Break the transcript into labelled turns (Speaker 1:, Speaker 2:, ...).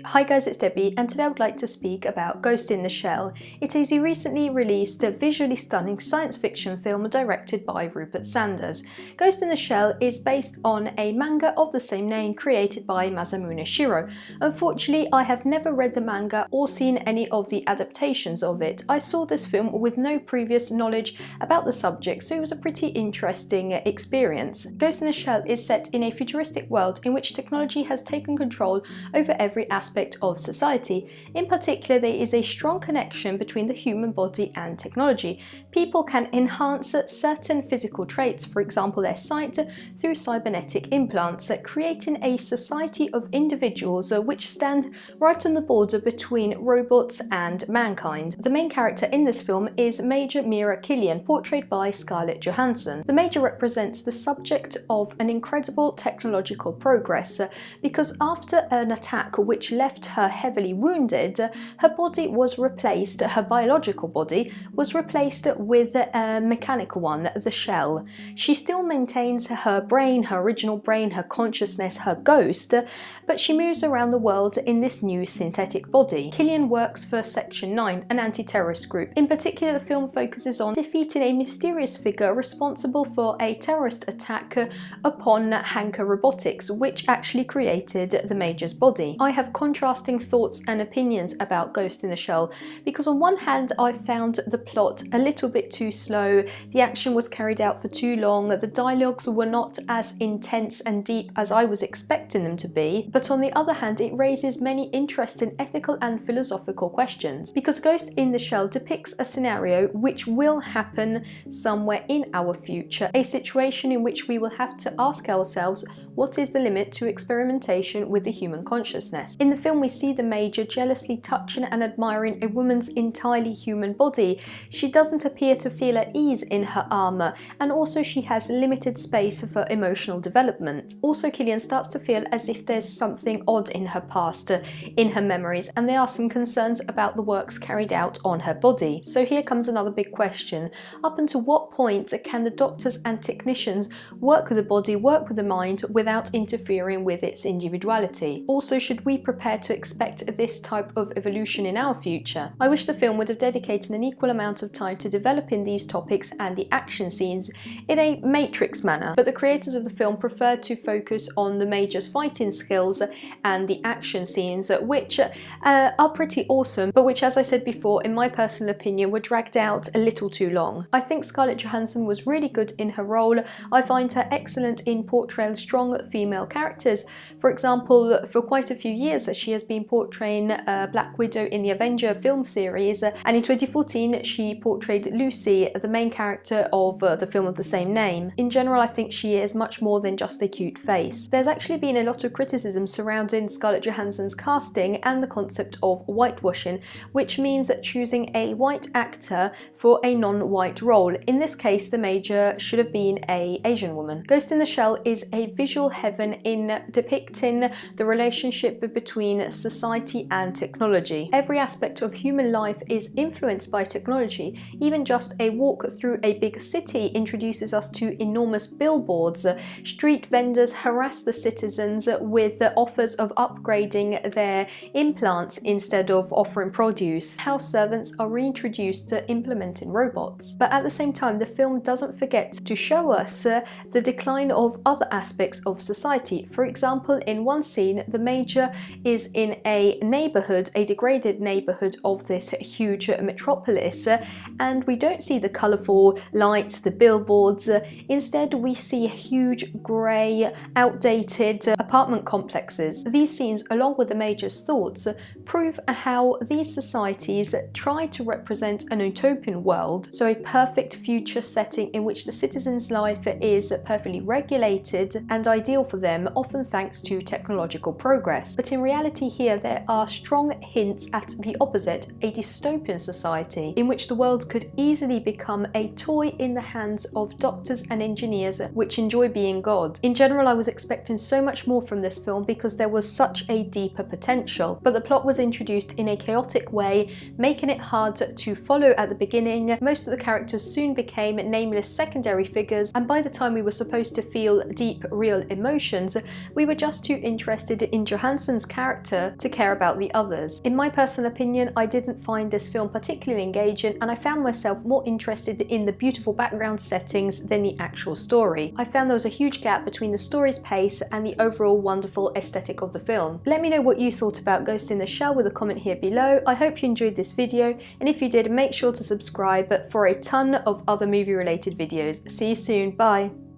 Speaker 1: Hi guys, it's Debbie, and today I would like to speak about Ghost in the Shell. It is a recently released, visually stunning science fiction film directed by Rupert Sanders. Ghost in the Shell is based on a manga of the same name created by Masamune Shirow. Unfortunately, I have never read the manga or seen any of the adaptations of it. I saw this film with no previous knowledge about the subject, so it was a pretty interesting experience. Ghost in the Shell is set in a futuristic world in which technology has taken control over every aspect of society. In particular, there is a strong connection between the human body and technology. People can enhance certain physical traits, for example their sight, through cybernetic implants, creating a society of individuals which stand right on the border between robots and mankind. The main character in this film is Major Mira Killian, portrayed by Scarlett Johansson. The Major represents the subject of an incredible technological progress, because after an attack which left her heavily wounded, her body was replaced, her biological body was replaced with a mechanical one, the shell. She still maintains her brain, her original brain, her consciousness, her ghost, but she moves around the world in this new synthetic body. Killian works for Section 9, an anti-terrorist group. In particular, the film focuses on defeating a mysterious figure responsible for a terrorist attack upon Hanka Robotics, which actually created the Major's body. I have contrasting thoughts and opinions about Ghost in the Shell, because on one hand I found the plot a little bit too slow, the action was carried out for too long, the dialogues were not as intense and deep as I was expecting them to be, but on the other hand it raises many interesting ethical and philosophical questions, because Ghost in the Shell depicts a scenario which will happen somewhere in our future, a situation in which we will have to ask ourselves, what is the limit to experimentation with the human consciousness? In the film we see the Major jealously touching and admiring a woman's entirely human body. She doesn't appear to feel at ease in her armour, and also she has limited space for emotional development. Also, Killian starts to feel as if there's something odd in her past, in her memories, and there are some concerns about the works carried out on her body. So here comes another big question. Up until what point can the doctors and technicians work with the body, work with the mind, without interfering with its individuality? Also, should we prepare to expect this type of evolution in our future? I wish the film would have dedicated an equal amount of time to developing these topics and the action scenes in a Matrix manner, but the creators of the film preferred to focus on the Major's fighting skills and the action scenes, which are pretty awesome, but which, as I said before, in my personal opinion, were dragged out a little too long. I think Scarlett Johansson was really good in her role. I find her excellent in portraying strong female characters. For example, for quite a few years she has been portraying Black Widow in the Avenger film series, and in 2014 she portrayed Lucy, the main character of the film of the same name. In general, I think she is much more than just a cute face. There's actually been a lot of criticism surrounding Scarlett Johansson's casting and the concept of whitewashing, which means choosing a white actor for a non-white role. In this case, the Major should have been an Asian woman. Ghost in the Shell is a visual heaven in depicting the relationship between society and technology. Every aspect of human life is influenced by technology. Even just a walk through a big city introduces us to enormous billboards. Street vendors harass the citizens with offers of upgrading their implants instead of offering produce. House servants are reintroduced to implementing robots. But at the same time, the film doesn't forget to show us the decline of other aspects of society. For example, in one scene, the Major is in a neighborhood, a degraded neighborhood of this huge metropolis, and we don't see the colorful lights, the billboards. Instead, we see huge, grey, outdated apartment complexes. These scenes, along with the Major's thoughts, prove how these societies try to represent an utopian world, so a perfect future setting in which the citizen's life is perfectly regulated and ideal for them, often thanks to technological progress. But in reality here there are strong hints at the opposite, a dystopian society in which the world could easily become a toy in the hands of doctors and engineers which enjoy being God. In general, I was expecting so much more from this film because there was such a deeper potential, but the plot was introduced in a chaotic way, making it hard to follow at the beginning. Most of the characters soon became nameless secondary figures, and by the time we were supposed to feel deep, real emotions, we were just too interested in Johansson's character to care about the others. In my personal opinion, I didn't find this film particularly engaging, and I found myself more interested in the beautiful background settings than the actual story. I found there was a huge gap between the story's pace and the overall wonderful aesthetic of the film. Let me know what you thought about Ghost in the Shell with a comment here below. I hope you enjoyed this video, and if you did, make sure to subscribe for a ton of other movie related videos. See you soon, bye!